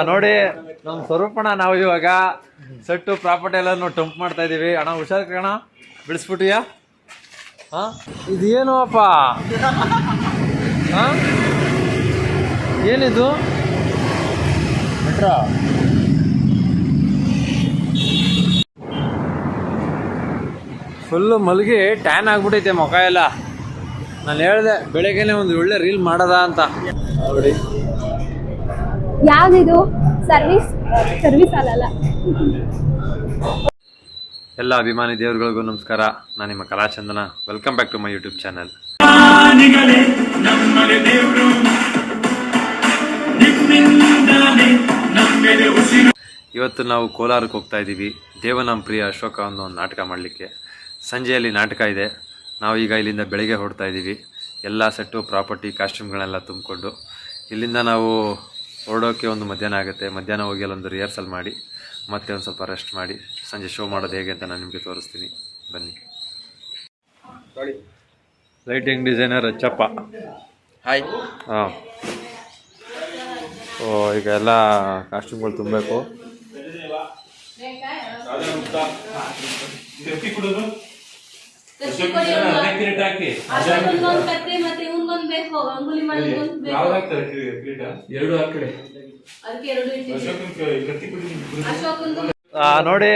ನೋಡಿ ನಮ್ ಸ್ವರೂಪಣ ನಾವು ಇವಾಗ ಸೆಟ್ಟು ಪ್ರಾಪರ್ಟಿ ಎಲ್ಲ ಟಂಪ್ ಮಾಡ್ತಾ ಇದೀವಿ. ಅಣ್ಣ ಹುಷಾರ್ ಕಣ, ಬಿಡಿಸ್ಬಿಟ್ಟಿಯಾ? ಇದೇನು ಅಪ್ಪ, ಏನಿದು? ಫುಲ್ಲು ಮಲಗಿ ಟ್ಯಾನ್ ಆಗ್ಬಿಟ್ಟೈತೆ ಮುಖ ಎಲ್ಲ. ನಾನು ಹೇಳ್ದೆ ಬೆಳಗ್ಗೆನೆ ಒಂದು ಒಳ್ಳೆ ರೀಲ್ ಮಾಡದ ಅಂತ. ನೋಡಿ ಯಾವ್ದಿದು ಸರ್ವಿಸ್ ಅಲ್ಲ. ಎಲ್ಲ ಅಭಿಮಾನಿ ದೇವರುಗಳಿಗೂ ನಮಸ್ಕಾರ. ನಾನು ನಿಮ್ಮ Kalachandana. Welcome back to my YouTube channel. ಇವತ್ತು ನಾವು ಕೋಲಾರಕ್ಕೆ ಹೋಗ್ತಾ ಇದ್ದೀವಿ. ದೇವನಂಪ್ರಿಯ ಅಶೋಕ ಅನ್ನೋ ಒಂದು ನಾಟಕ ಮಾಡಲಿಕ್ಕೆ. ಸಂಜೆಯಲ್ಲಿ ನಾಟಕ ಇದೆ. ನಾವು ಈಗ ಇಲ್ಲಿಂದ ಬೆಳಗ್ಗೆ ಹೊರಡ್ತಾ ಇದ್ದೀವಿ. ಎಲ್ಲ ಸೆಟ್ಟು ಪ್ರಾಪರ್ಟಿ ಕಾಸ್ಟ್ಯೂಮ್ಗಳನ್ನೆಲ್ಲ ತುಂಬಿಕೊಂಡು ಇಲ್ಲಿಂದ ನಾವು ಹೊರಡೋಕ್ಕೆ ಒಂದು ಮಧ್ಯಾಹ್ನ ಆಗುತ್ತೆ. ಮಧ್ಯಾಹ್ನ ಹೋಗಿ ಅಲ್ಲೊಂದು ರಿಹರ್ಸಲ್ ಮಾಡಿ ಮತ್ತೆ ಒಂದು ಸ್ವಲ್ಪ ರೆಸ್ಟ್ ಮಾಡಿ ಸಂಜೆ ಶೋ ಮಾಡೋದು ಹೇಗೆ ಅಂತ ನಾನು ನಿಮಗೆ ತೋರಿಸ್ತೀನಿ, ಬನ್ನಿ. Lighting designer Achchappa. ಹಾಯ್. ಹಾಂ, ಓ ಈಗ ಎಲ್ಲ ಕಾಸ್ಟ್ಯೂಮ್ಗಳು ತುಂಬಬೇಕು. ನೋಡಿ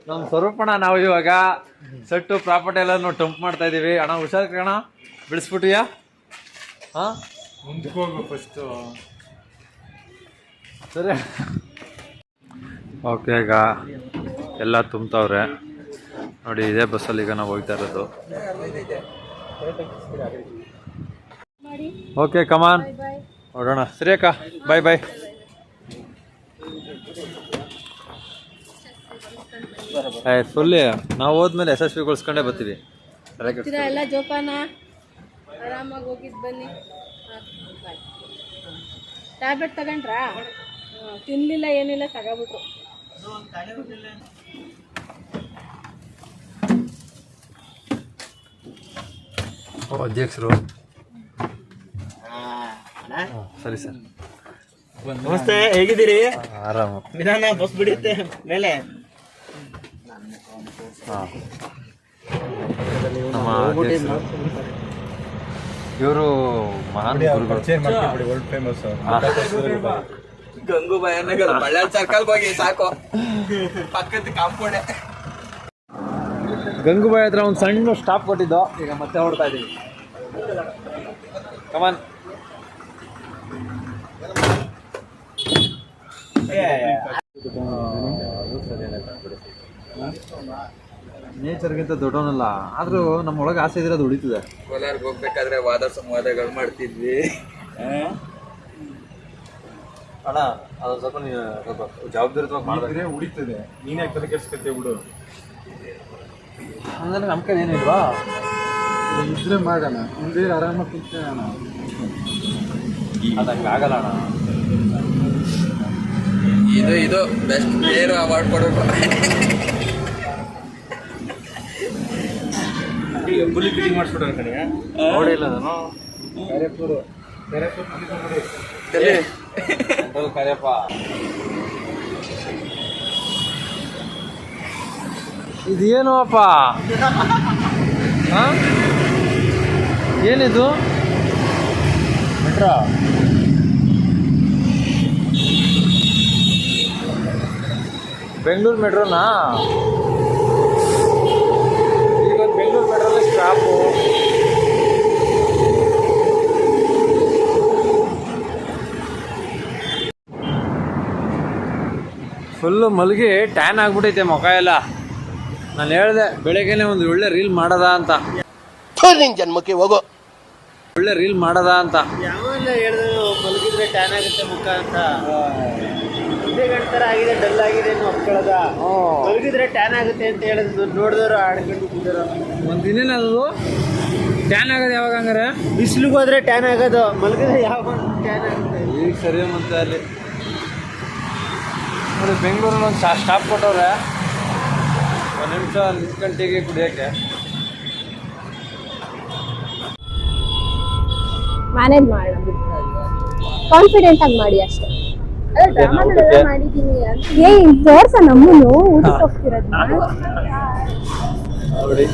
ನಮ್ ಸ್ವರೂಪಣ ನಾವು ಇವಾಗ ಸೆಟ್ಟು ಪ್ರಾಪರ್ಟಿ ಎಲ್ಲ ಟಂಪ್ ಮಾಡ್ತಾ ಇದೀವಿ. ಅಣ್ಣ ಹುಷಾರ್ ಕಣ, ಬಿಡಿಸ್ಬಿಟ್ಟಿಯಾ? ಸರಿ, ಓಕೆ. ಈಗ ಎಲ್ಲ ತುಂಬ್ತವ್ರೆ ನೋಡಿ. ಇದೇ ಬಸ್ಸಲ್ಲಿ ಈಗ ನಾವು ಹೋಗ್ತಾ ಇರೋದು. ಓಕೆ, ಕಮಾನ್ ನೋಡೋಣ. ಸರಿ ಅಕ್ಕ, ಬಾಯ್ ಬಾಯ್. ಫುಲ್ಲಿ ನಾವು ಹೋದ್ಮೇಲೆ ಯಶಸ್ವಿಗೊಳಿಸ್ಕೊಂಡೇ ಬರ್ತೀವಿ. ಎಲ್ಲ ಜೋಪಾನ, ಆರಾಮಾಗಿ ಹೋಗಿದ್ ಬನ್ನಿ. ಟ್ಯಾಬ್ಲೆಟ್ ತಗೊಂಡ್ರಾ? ತಿನ್ಲಿಲ್ಲ ಏನಿಲ್ಲ, ತಗೋಬಿಟ್ರು. ಅಧ್ಯಕ್ಷರು. ಸರಿ ಸರ್, ನಮಸ್ತೆ, ಹೇಗಿದ್ದೀರಿ? ಆರಾಮ. ನಿಧಾನ, ಬಸ್ ಬಿಡುತ್ತೆ ಮೇಲೆ. ನಮ್ಮ ಇವರು ಮಹಾನ್ ಫೇಮಸ್ ಗಂಗೂಬಾಯಿ ಬಳ್ಳಾರಿ ಸರ್ಕಲ್ಗೆ ಹೋಗಿ ಸಾಕು, ಪಕ್ಕದ ಕಾಂಪೌಂಡೆ. ಗಂಗೂಬಾಯಿ ಹತ್ರ ಒಂದು ಸಣ್ಣ ಸ್ಟಾಪ್ ಕೊಟ್ಟಿದ್ದು. ಈಗ ಮತ್ತೆ ಹೊಡ್ತಾ ಇದ್ದೀವಿ. ಕಮಾನ್. ನೇಚರ್ಗಿಂತ ದೊಡ್ಡವನಲ್ಲ, ಆದ್ರೂ ನಮ್ಮೊಳಗೆ ಆಸೆ ಇದ್ರೆ ಅದು ಉಳಿತದೆ. ಕೋಲಾರ್ಗೆ ಹೋಗ್ಬೇಕಾದ್ರೆ ವಾದ ಸಂವಾದಗಳು ಮಾಡ್ತಿದ್ವಿ. ಅಣ್ಣ ಅದು ಸ್ವಲ್ಪ ನೀವು ಸ್ವಲ್ಪ ಜವಾಬ್ದಾರಿತವಾಗಿ ಮಾಡಿದ್ರೆ ಉಳಿತದೆ. ನೀನೇ ತಲೆ ಕೆಡ್ಸ್ಕೊತೀವಿ ಬಿಡು. ಅಂದ್ರೆ ನಮ್ಮ ಕಡೆ ಏನಿಲ್ವಾ? ಇದ್ರೆ ಮಾಡೋಣ, ಮುಂದೆ ಆರಾಮಾಗಿ ಕುಂತ್ಕೊಳ್ಳೋಣ. ಅದಕ್ಕಾಗಲ್ಲ ಅಣ್ಣ. ಇದು ಬೆಸ್ಟ್ ಪ್ಲೇಯರ್ ಅವಾರ್ಡ್ ಕೊಡಬೇಕು. ಫುಲ್ಲಿ ಫಿಟ್ಟಿಂಗ್ ಮಾಡಿಸ್ಬಿಟ್ರೆ ಕಡೆ ನೋಡಿಲ್ಲ ಅದನ್ನು. ಕರೆಯಪ್ಪ. ಇದೇನು ಅಪ್ಪ, ಏನಿದು? ಮೆಟ್ರೋ. ಬೆಂಗಳೂರು ಮೆಟ್ರೋನಾ? ಈಗ ಬೆಂಗಳೂರು ಮೆಟ್ರೋಲ್ಲಿ ಸ್ಟಾಪು. ಫುಲ್ಲು ಮಲಗಿ ಟ್ಯಾನ್ ಆಗ್ಬಿಟ್ಟೈತೆ ಮುಖ ಎಲ್ಲ. ನಾನು ಹೇಳ್ದೆ ಬೆಳಗ್ಗೆನೆ ಒಂದು ಒಳ್ಳೆ ರೀಲ್ ಮಾಡದ ಅಂತ. ಜನ್ಮಕ್ಕೆ ಹೋಗೋ ಒಳ್ಳೆ ರೀಲ್ ಮಾಡದ ಅಂತ. ಯಾವೆಲ್ಲ ಹೇಳಿದ್ರು ಮಲಗಿದ್ರೆ ಟ್ಯಾನ್ ಆಗುತ್ತೆ ಮುಖ ಅಂತ. ಇದೇ ಗಂಟರ ಆಗಿದೆ, ಡಲ್ ಆಗಿದೆ ಮಕ್ಕಳದ. ಮಲಗಿದ್ರೆ ಟ್ಯಾನ್ ಆಗುತ್ತೆ ಅಂತ ಹೇಳಿದ್ರು, ನೋಡಿದವರು ಆಡ್ಕೊಂಡು ಕೂತಾರ. ಒಂದು ದಿನ ಅದು ಟ್ಯಾನ್ ಆಗೋದು ಯಾವಾಗ? ಹಂಗಾರೆ ಬಿಸಿಲಿಗೆ ಹೋದ್ರೆ ಟ್ಯಾನ್ ಆಗೋದು, ಮಲಗಿದ್ರೆ ಯಾವಾಗ ಟ್ಯಾನ್ ಆಗುತ್ತೆ? ಈಗ ಸರಿ ಮತ್ತೆ ಅಲ್ಲಿ ನೋಡಿ ಬೆಂಗಳೂರಲ್ಲಿ ಒಂದು ಸ್ಟಾಪ್ ಕೊಟ್ಟವ್ರೆ. ಒಂದು ನಿಮಿಷ ನಿಂತ್ಕೊಂಡು ಕುಡಿಯೋಕ್ಕೆ. ಮ್ಯಾನೇಜ್ ಮಾಡೋಣ, ಕಾನ್ಫಿಡೆಂಟ್ ಆಗಿ ಮಾಡಿ ಅಷ್ಟೇ. ಏ ತೋರ್ಸ ನಮ್ಮನ್ನು ಊಟಕ್ಕೆ ಹೋಗ್ತಿರೋದು ನೋಡಿ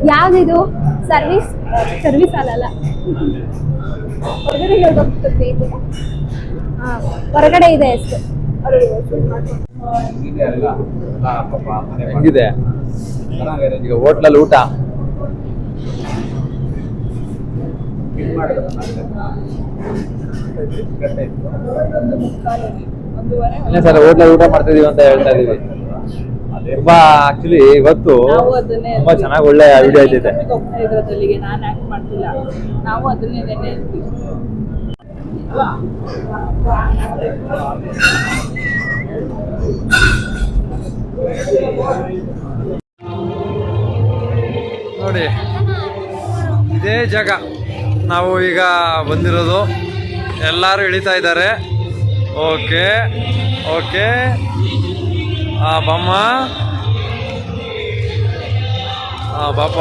ಯಾವ್ದಿದು ಸರ್ವಿಸ್ ಅಲ್ಲ ಹೊರಗಡೆ ಹೋಗ್ತದೆ ಹೊರಗಡೆ ಇದೆ ಅಷ್ಟು ಹೆಂಗಿದೆ ಈಗ ಹೋಟ್ಲಲ್ಲಿ ಊಟ ಸರ್ ಹೋಟ್ಲಲ್ಲಿ ಊಟ ಮಾಡ್ತಿದೀವಿ ಅಂತ ಹೇಳ್ತಾ ಇದೀವಿ ತುಂಬಾ ಆಕ್ಚುಲಿ ಇವತ್ತು ತುಂಬಾ ಚೆನ್ನಾಗಿ ಒಳ್ಳೆ ವಿಡಿಯೋ ಐತಿದೆ ನಾನು ಆಕ್ಟ್ ಮಾಡ್ತಿಲ್ಲ ನಾವು ಅದನ್ನೇ ನೆನೆ ನೋಡಿ ಇದೇ ಜಾಗ ನಾವು ಈಗ ಬಂದಿರೋದು ಎಲ್ಲರೂ ಇಳಿತಾ ಇದ್ದಾರೆ ಓಕೆ ಓಕೆ ಬಾಮ್ಮ ಬಾಪ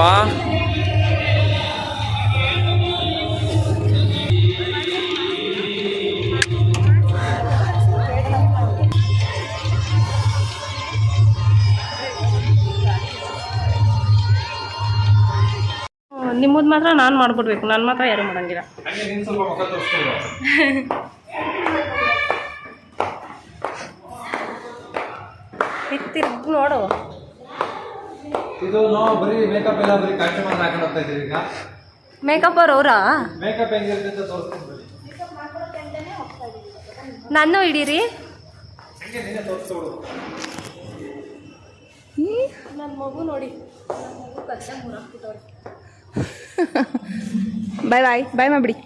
ನಿಮ್ಮದು ಮಾತ್ರ ನಾನು ಮಾಡ್ಕೊಡ್ಬೇಕು ನಾನು ಮಾತ್ರ ಯಾರು ಮಾಡಂಗಿಲ್ಲ ತಿರ್ಗಿ ನೋಡು ಇದು ನಾವು ಬರೀ ಮೇಕಪ್ ಎಲ್ಲ ಬರೀ ಕಾಸ್ಟ್ಯೂಮ್ ಹಾಕೊಂಡು ಹೋಗ್ತಾ ಇದೀವಿ ಈಗ ಮೇಕಪ್ ಅವರಾ ಮೇಕಪ್ ಹೆಂಗಿರುತ್ತೆ ಅಂತ ತೋರಿಸ್ತೀನಿ ನಾನು ಹಿಡೀರಿ ನನ್ನ ಮಗು ನೋಡಿ ಬಾಯ್ ಬಾಯ್ ಬಾಯ್ ಮಾಡ್ಬಿಡಿ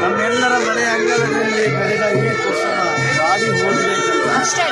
ನಮ್ಮೆಲ್ಲರ ಮನೆ ಅಂಗಳದಲ್ಲಿ ಬೆಳೆದ ಈ ಕುಸುಮ ಬಾಡಿ ಹೋಗಬೇಕಲ್ಲ ಅಷ್ಟೇ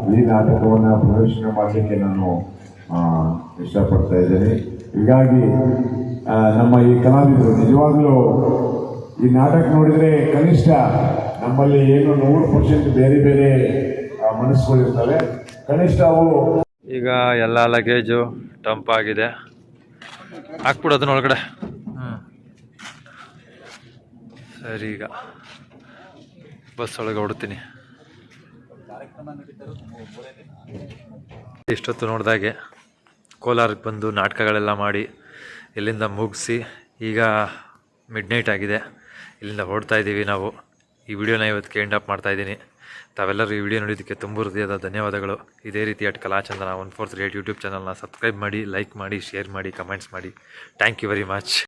ಈ ನಾಟಕವನ್ನು ಪ್ರದರ್ಶನ ಮಾಡಲಿಕ್ಕೆ ನಾನು ಇಷ್ಟಪಡ್ತಾ ಇದ್ದೇನೆ. ಹೀಗಾಗಿ ನಮ್ಮ ಈ ಕಲಾವಿದರು ನಿಜವಾಗ್ಲೂ ಈ ನಾಟಕ ನೋಡಿದರೆ ಕನಿಷ್ಠ ನಮ್ಮಲ್ಲಿ ಏನು 100% ಬೇರೆ ಬೇರೆ ಮನಸ್ಸುಗಳಿರ್ತವೆ, ಕನಿಷ್ಠ ಅವು ಈಗ ಎಲ್ಲ ಲಗೇಜು ಡಂಪ್ ಆಗಿದೆ, ಹಾಕ್ಬಿಡು ಅದನ್ನ ಒಳಗಡೆ. ಸರಿ, ಈಗ ಬಸ್ ಒಳಗೆ ಹೊಡ್ತೀನಿ. ಇಷ್ಟೊತ್ತು ನೋಡಿದಾಗೆ ಕೋಲಾರಕ್ಕೆ ಬಂದು ನಾಟಕಗಳೆಲ್ಲ ಮಾಡಿ ಇಲ್ಲಿಂದ ಮುಗಿಸಿ ಈಗ ಮಿಡ್ನೈಟ್ ಆಗಿದೆ. ಇಲ್ಲಿಂದ ಹೊರಡ್ತಾ ಇದ್ದೀವಿ ನಾವು. ಈ ವಿಡಿಯೋನ ಇವತ್ತಿಗೆ ಎಂಡ್ ಅಪ್ ಮಾಡ್ತಾಯಿದ್ದೀನಿ. ತಾವೆಲ್ಲರೂ ಈ ವಿಡಿಯೋ ನೋಡಿದ್ದಕ್ಕೆ ತುಂಬ ಹೃದಯದ ಧನ್ಯವಾದಗಳು. ಇದೇ ರೀತಿ ಕಲಾಚಂದನ 143 ಯೂಟ್ಯೂಬ್ ಚಾನಲ್ನ ಸಬ್ಸ್ಕ್ರೈಬ್ ಮಾಡಿ, ಲೈಕ್ ಮಾಡಿ, ಶೇರ್ ಮಾಡಿ, ಕಮೆಂಟ್ಸ್ ಮಾಡಿ. Thank you very much.